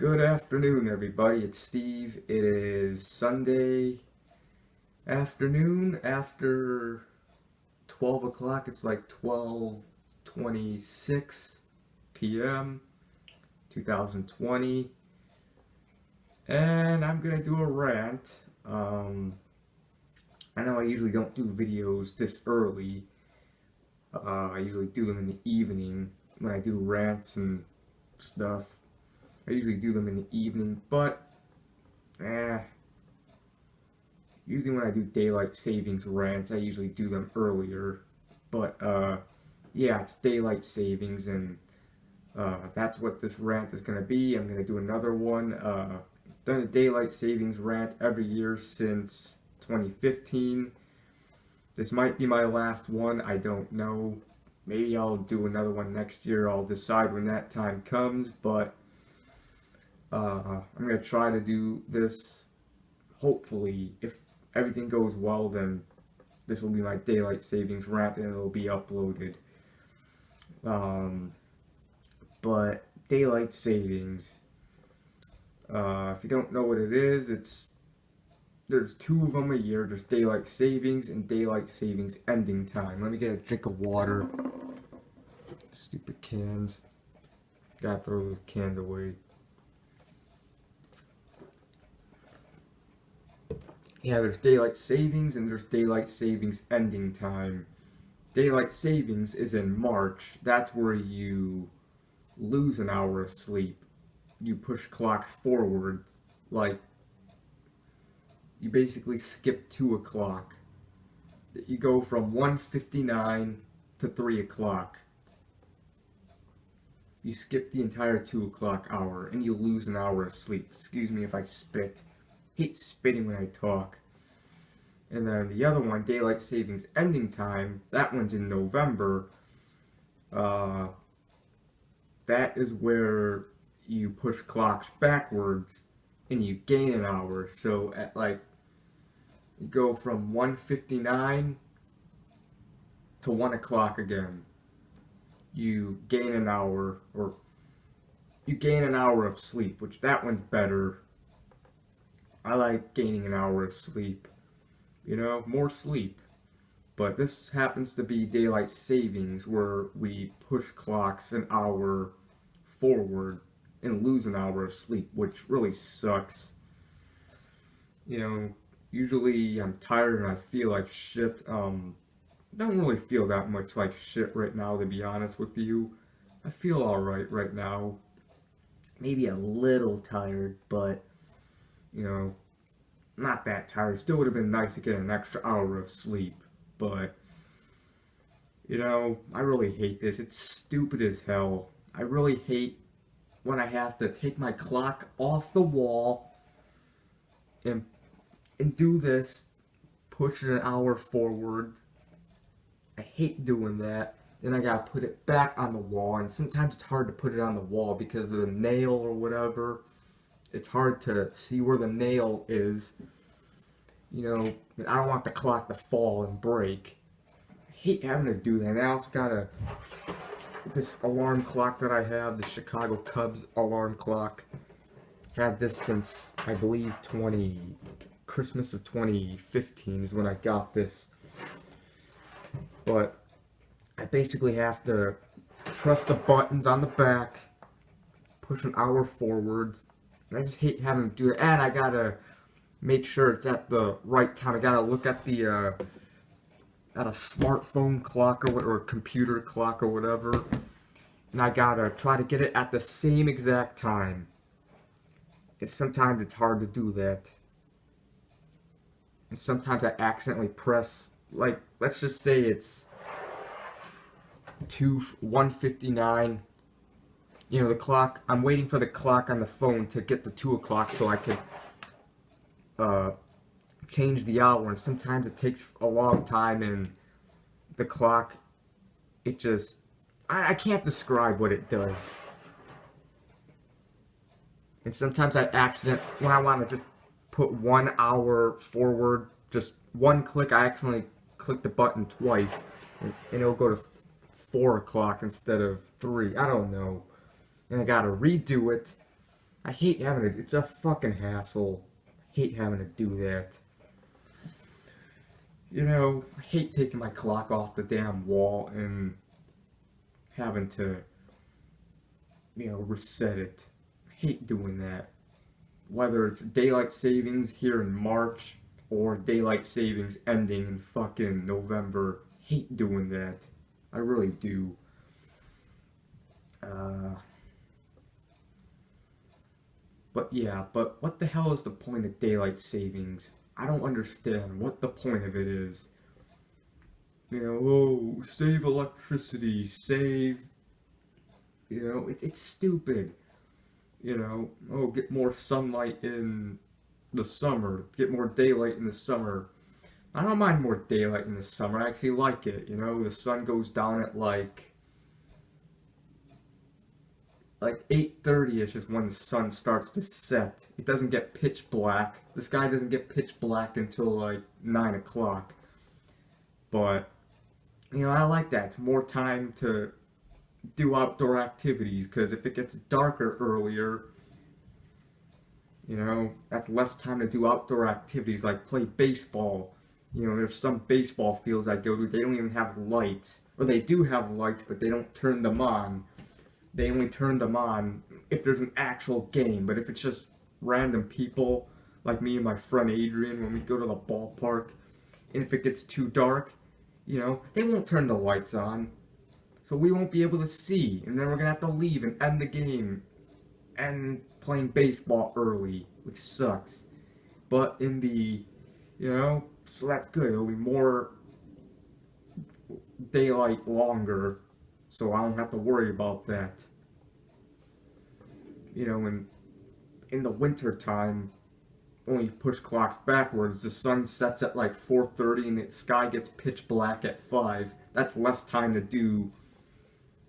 Good afternoon, everybody. It's Steve. It is Sunday afternoon after 12 o'clock. It's like 12:26 p.m. 2020. And I'm going to do a rant. I know I usually don't do videos this early. I usually do them in the evening when I do rants and stuff. I usually do them in the evening, but usually when I do daylight savings rants, I usually do them earlier. But yeah, it's daylight savings, and that's what this rant is gonna be. I'm gonna do another one. Done a daylight savings rant every year since 2015. This might be my last one. I don't know. Maybe I'll do another one next year. I'll decide when that time comes, but I'm going to try to do this. Hopefully, if everything goes well, then this will be my daylight savings rant and it'll be uploaded. But daylight savings, if you don't know what it is, there's two of them a year. There's daylight savings and daylight savings ending time. Let me get a drink of water. Stupid cans. Gotta throw those cans away. Yeah, there's daylight savings and there's daylight savings ending time. Daylight savings is in March. That's where you lose an hour of sleep. You push clocks forward. Like, you basically skip 2 o'clock. You go from 1:59 to 3 o'clock. You skip the entire 2 o'clock hour and you lose an hour of sleep. Excuse me if I spit. Hate spitting when I talk. And then the other one, daylight savings ending time, that one's in November. That is where you push clocks backwards and you gain an hour. So at you go from 1:59 to 1 o'clock again. You gain an hour, or you gain an hour of sleep, which that one's better. I like gaining an hour of sleep, more sleep. But this happens to be daylight savings, where we push clocks an hour forward and lose an hour of sleep, which really sucks. Usually I'm tired and I feel like shit. Don't really feel that much like shit right now, to be honest with you. I feel alright right now. Maybe a little tired, but not that tired. Still would have been nice to get an extra hour of sleep, but I really hate this. It's stupid as hell. I really hate when I have to take my clock off the wall and do this, push it an hour forward. I hate doing that. Then I gotta put it back on the wall, and sometimes it's hard to put it on the wall because of the nail or whatever. It's hard to see where the nail is. And I don't want the clock to fall and break. I hate having to do that. And I also got this alarm clock that I have, the Chicago Cubs alarm clock. Had this since, I believe, Christmas of 2015 is when I got this. But I basically have to press the buttons on the back, push an hour forwards. And I just hate having to do it. And I gotta make sure it's at the right time. I gotta look at at a smartphone clock or a computer clock or whatever. And I gotta try to get it at the same exact time. Sometimes it's hard to do that. And sometimes I accidentally press, let's just say it's 1:59. The clock, I'm waiting for the clock on the phone to get to 2 o'clock so I can change the hour, and sometimes it takes a long time, and the clock, I can't describe what it does. And sometimes when I want to just put 1 hour forward, just one click, I accidentally click the button twice, and it'll go to 4 o'clock instead of 3. I don't know. And I gotta redo it, I hate having it. It's a fucking hassle. I hate having to do that. You know, I hate taking my clock off the damn wall and having to, reset it. I hate doing that. Whether it's daylight savings here in March or daylight savings ending in fucking November, hate doing that. I really do. Uh, but what the hell is the point of daylight savings? I don't understand what the point of it is. Oh, save electricity, save. It's stupid. Oh, get more sunlight in the summer, get more daylight in the summer. I don't mind more daylight in the summer. I actually like it. The sun goes down at like 8:30ish is when the sun starts to set. It doesn't get pitch black. The sky doesn't get pitch black until like 9 o'clock. But I like that. It's more time to do outdoor activities because if it gets darker earlier, that's less time to do outdoor activities like play baseball. There's some baseball fields I go to, they don't even have lights. Or they do have lights, but they don't turn them on. They only turn them on if there's an actual game. But if it's just random people, like me and my friend Adrian, when we go to the ballpark, and if it gets too dark, they won't turn the lights on. So we won't be able to see. And then we're going to have to leave and end the game and playing baseball early, which sucks. But in the, so that's good. It'll be more daylight longer, so I don't have to worry about that. In the winter time, when you push clocks backwards, the sun sets at like 4:30 and the sky gets pitch black at 5. That's less time to do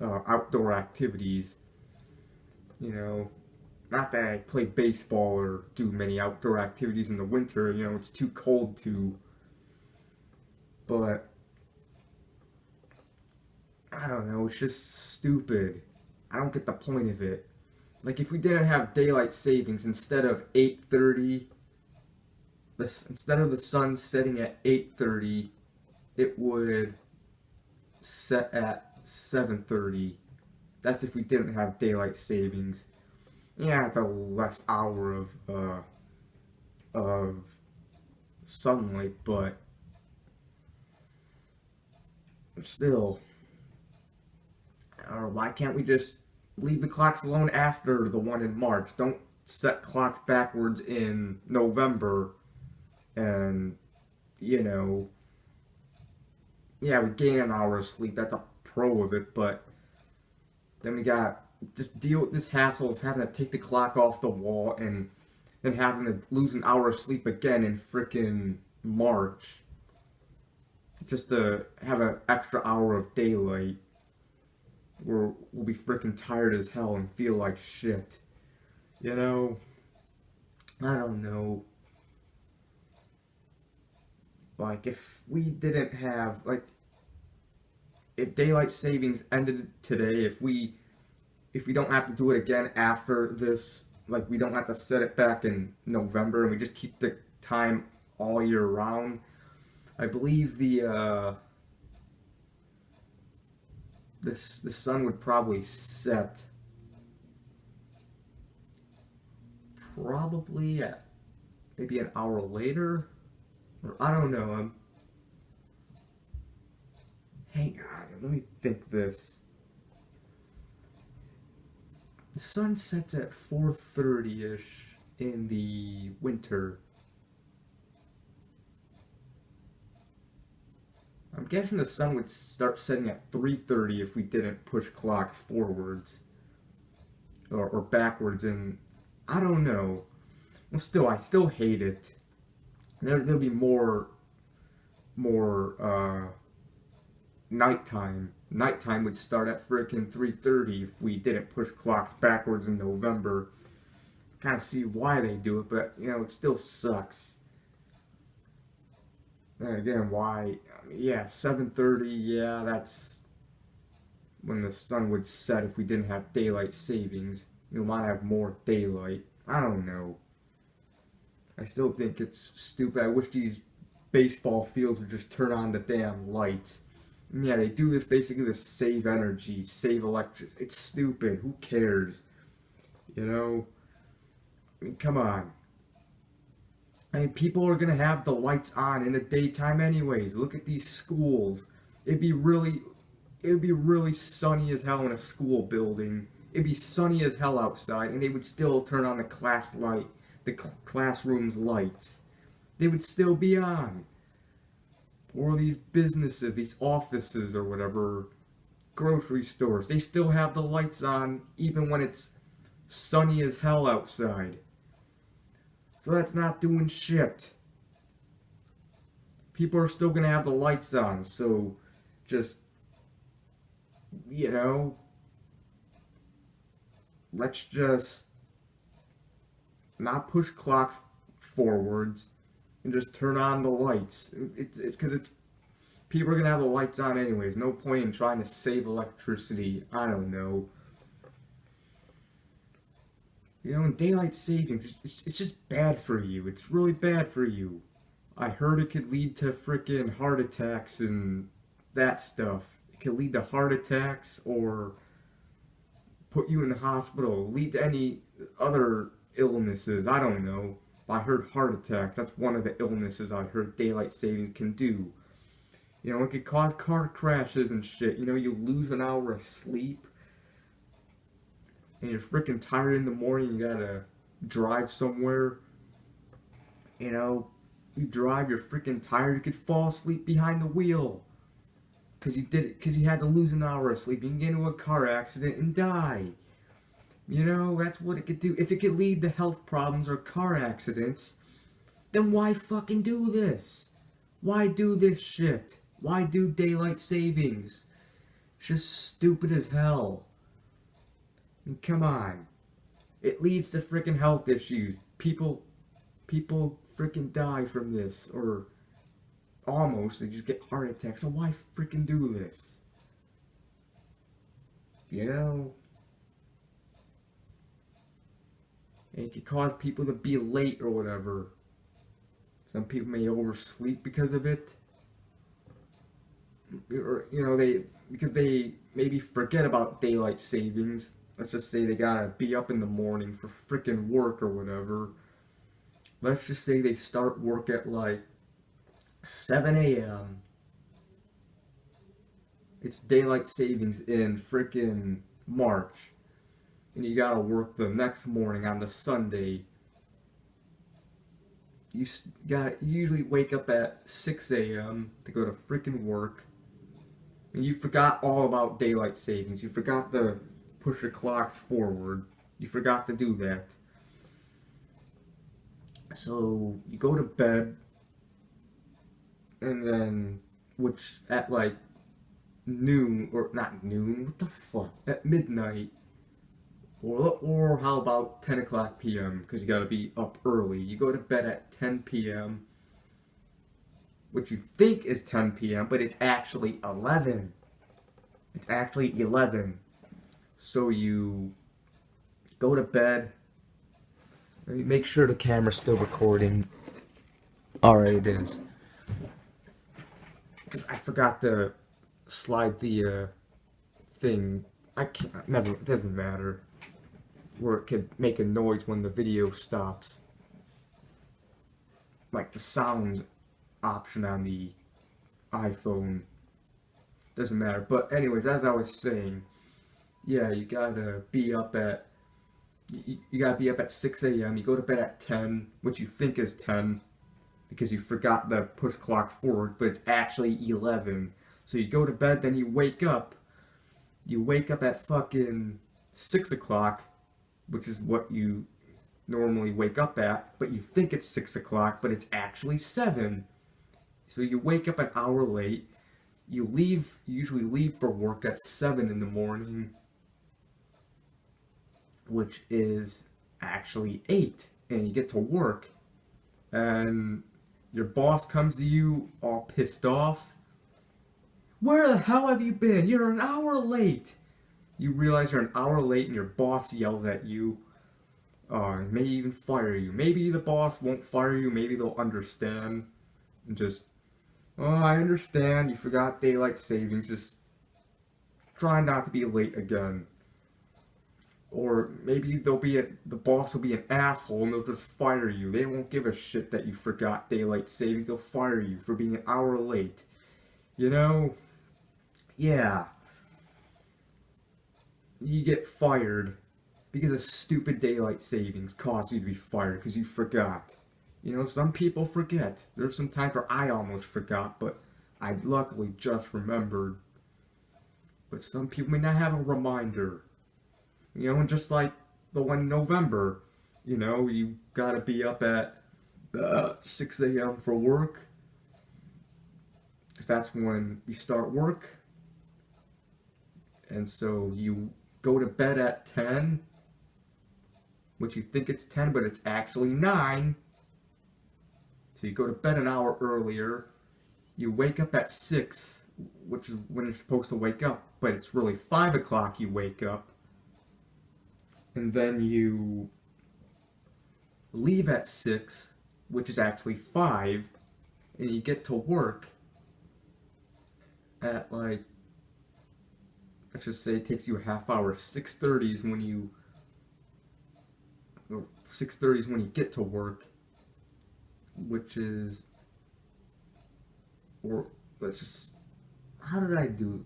outdoor activities. Not that I play baseball or do many outdoor activities in the winter, it's too cold to. But, I don't know, it's just stupid. I don't get the point of it. Like, if we didn't have daylight savings, instead of 8:30, instead of the sun setting at 8:30, it would set at 7:30. That's if we didn't have daylight savings. Yeah, it's a less hour of sunlight, but still, or why can't we just leave the clocks alone after the one in March? Don't set clocks backwards in November, and yeah, we gain an hour of sleep. That's a pro of it, but then we got just deal with this hassle of having to take the clock off the wall and then having to lose an hour of sleep again in frickin' March just to have an extra hour of daylight. We'll be frickin' tired as hell and feel like shit. I don't know. Like, if we didn't have, like, if daylight savings ended today, if we don't have to do it again after this, like, we don't have to set it back in November and we just keep the time all year round, I believe the sun would probably set probably at maybe an hour later, or I don't know. Hang on, let me think this. The sun sets at 4:30ish in the winter. I'm guessing the sun would start setting at 3:30 if we didn't push clocks forwards or backwards, and I don't know. Well, still, I still hate it. There'll be more nighttime. Nighttime would start at frickin' 3:30 if we didn't push clocks backwards in November. Kind of see why they do it, but it still sucks. And again, why? Yeah, 7:30. Yeah, that's when the sun would set if we didn't have daylight savings. You want to have more daylight. I don't know. I still think it's stupid. I wish these baseball fields would just turn on the damn lights. And yeah, they do this basically to save energy, save electricity. It's stupid. Who cares? You know? I mean, come on. I mean, people are gonna have the lights on in the daytime anyways. Look at these schools. It'd be really, it'd be really sunny as hell in a school building. It'd be sunny as hell outside, and they would still turn on the classroom's lights. They would still be on. Or these businesses, these offices or whatever, grocery stores, they still have the lights on even when it's sunny as hell outside. So that's not doing shit. People are still gonna have the lights on, so just, you know, let's just not push clocks forwards and just turn on the lights. It's because it's people are gonna have the lights on anyways. No point in trying to save electricity. I don't know. You know, in daylight savings, it's just bad for you. It's really bad for you. I heard it could lead to frickin' heart attacks and that stuff. It could lead to heart attacks or put you in the hospital, lead to any other illnesses. I don't know. I heard heart attack. That's one of the illnesses I heard daylight savings can do. You know, it could cause car crashes and shit. You know, you lose an hour of sleep. And you're freaking tired in the morning, you gotta drive somewhere. You know, you drive, you're freaking tired, you could fall asleep behind the wheel. Because you had to lose an hour of sleep. You can get into a car accident and die. You know, that's what it could do. If it could lead to health problems or car accidents, then why fucking do this? Why do this shit? Why do daylight savings? It's just stupid as hell. I mean, come on. It leads to freaking health issues. People freaking die from this. Or almost. They just get heart attacks. So why freaking do this? You know? And it could cause people to be late or whatever. Some people may oversleep because of it. Or, you know, because they maybe forget about daylight savings. Let's just say they gotta be up in the morning for frickin' work or whatever. Let's just say they start work at like 7 a.m. It's daylight savings in frickin' March. And you gotta work the next morning on the Sunday. You usually wake up at 6 a.m. to go to frickin' work. And you forgot all about daylight savings. You forgot to push your clocks forward. You forgot to do that. So you go to bed, and then, which at like noon, or not noon, what the fuck, at midnight, or how about 10 o'clock p.m., because you gotta be up early. You go to bed at 10 p.m., which you think is 10 p.m., but it's actually 11. It's actually 11. So you go to bed. Let me make sure the camera's still recording. Alright, it is. Because I forgot to slide the thing. I can't, never, it doesn't matter. Where it could make a noise when the video stops. Like the sound option on the iPhone. Doesn't matter. But anyways, as I was saying, yeah, you gotta be up at 6 a.m. You go to bed at 10, which you think is 10, because you forgot to push clocks forward, but it's actually 11. So you go to bed, then you wake up. You wake up at fucking 6 o'clock, which is what you normally wake up at, but you think it's 6 o'clock, but it's actually 7. So you wake up an hour late. You usually leave for work at 7 in the morning, which is actually 8, and you get to work, and your boss comes to you all pissed off. Where the hell have you been? You're an hour late. You realize you're an hour late and your boss yells at you, may even fire you. Maybe the boss won't fire you, maybe they'll understand and just, oh, I understand, you forgot daylight savings, just try not to be late again. Or maybe the boss will be an asshole and they'll just fire you. They won't give a shit that you forgot daylight savings, they'll fire you for being an hour late. You know? Yeah. You get fired because of stupid daylight savings caused you to be fired because you forgot. You know, some people forget. There's some times where I almost forgot, but I luckily just remembered. But some people may not have a reminder. You know, and just like the one in November, you know, you gotta be up at 6 a.m. for work. Because that's when you start work. And so you go to bed at 10, which you think it's 10, but it's actually 9. So you go to bed an hour earlier. You wake up at 6, which is when you're supposed to wake up, but it's really 5 o'clock you wake up. And then you leave at 6, which is actually 5, and you get to work at, like, let's just say it takes you a half hour. 6:30 is when you, or 6:30 is when you get to work, which is, or let's just, how did I do?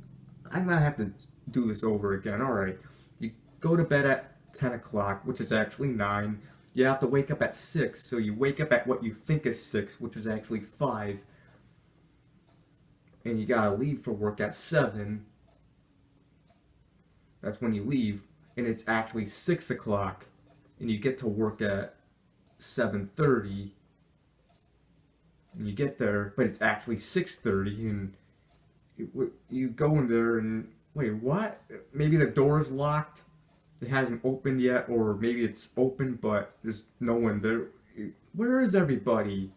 I might have to do this over again. All right, you go to bed at 10 o'clock, which is actually 9. You have to wake up at 6, so you wake up at what you think is 6, which is actually 5. And you gotta leave for work at 7. That's when you leave, and it's actually 6 o'clock, and you get to work at 7:30. And you get there, but it's actually 6:30, and you go in there and, wait, what? Maybe the door's locked? It hasn't opened yet, or maybe it's open but there's no one there. Where is everybody?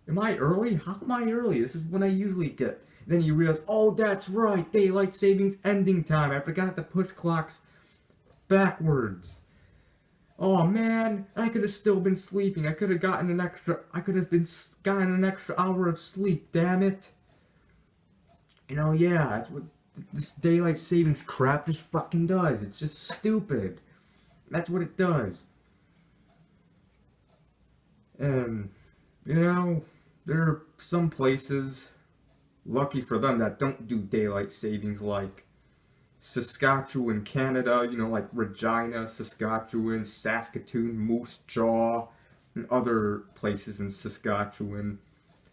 Am I early? How am I early? This is when I usually get. Then you realize, oh, that's right, daylight savings ending time. I forgot to push clocks backwards. Oh man, I could have still been sleeping. I could have gotten an extra. I could have gotten an extra hour of sleep. Damn it. You know, yeah, that's what this daylight savings crap just fucking does. It's just stupid. That's what it does. And, you know, there are some places, lucky for them, that don't do daylight savings, like Saskatchewan, Canada, you know, like Regina, Saskatchewan, Saskatoon, Moose Jaw, and other places in Saskatchewan.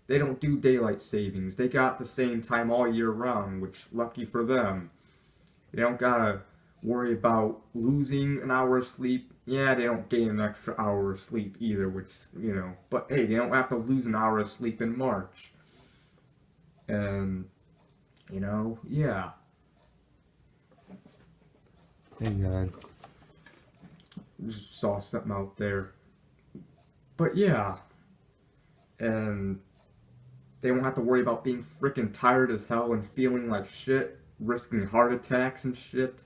They don't do daylight savings. They got the same time all year round, which, lucky for them. They don't gotta worry about losing an hour of sleep. Yeah, they don't gain an extra hour of sleep either, which, you know, but hey, they don't have to lose an hour of sleep in March. And, you know, yeah. Hang on. Just saw something out there. But yeah. And they won't have to worry about being freaking tired as hell and feeling like shit, risking heart attacks and shit,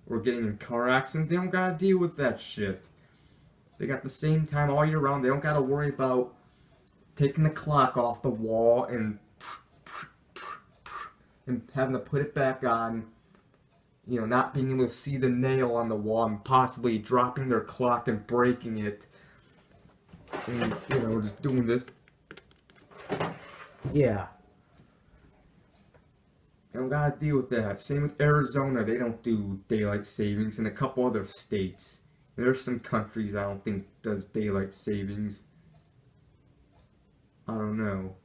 or getting in car accidents. They don't gotta deal with that shit. They got the same time all year round. They don't gotta worry about taking the clock off the wall and having to put it back on. You know, not being able to see the nail on the wall and possibly dropping their clock and breaking it. And, you know, just doing this. Yeah. They don't gotta deal with that. Same with Arizona. They don't do daylight savings, and a couple other states. There's some countries I don't think does daylight savings. I don't know.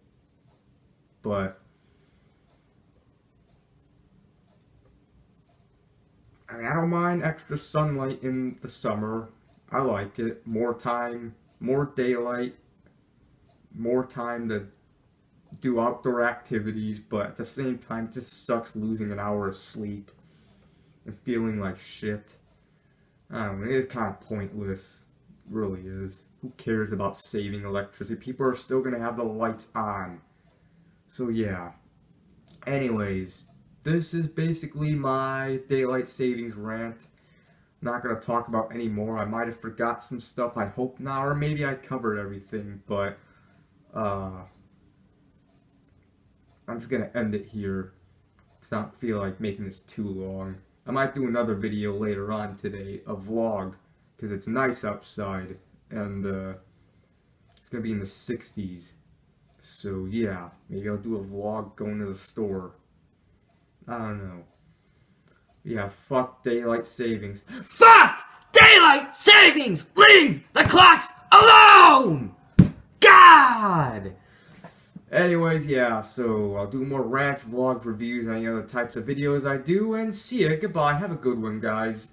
But I mean, I don't mind extra sunlight in the summer. I like it. More time, more daylight, more time to do outdoor activities, but at the same time, it just sucks losing an hour of sleep and feeling like shit. I don't know, it is kind of pointless. It really is. Who cares about saving electricity? People are still gonna have the lights on. So yeah. Anyways, this is basically my daylight savings rant. Not gonna talk about any more. I might have forgot some stuff, I hope not, or maybe I covered everything, but I'm just gonna end it here because I don't feel like making this too long. I might do another video later on today, a vlog, because it's nice outside, and it's gonna be in the 60s. So yeah, maybe I'll do a vlog going to the store. I don't know. Yeah, fuck daylight savings. Fuck daylight savings! Leave the clocks alone! God! Anyways, yeah, so I'll do more rants, vlogs, reviews, and any other types of videos I do, and see ya. Goodbye. Have a good one, guys.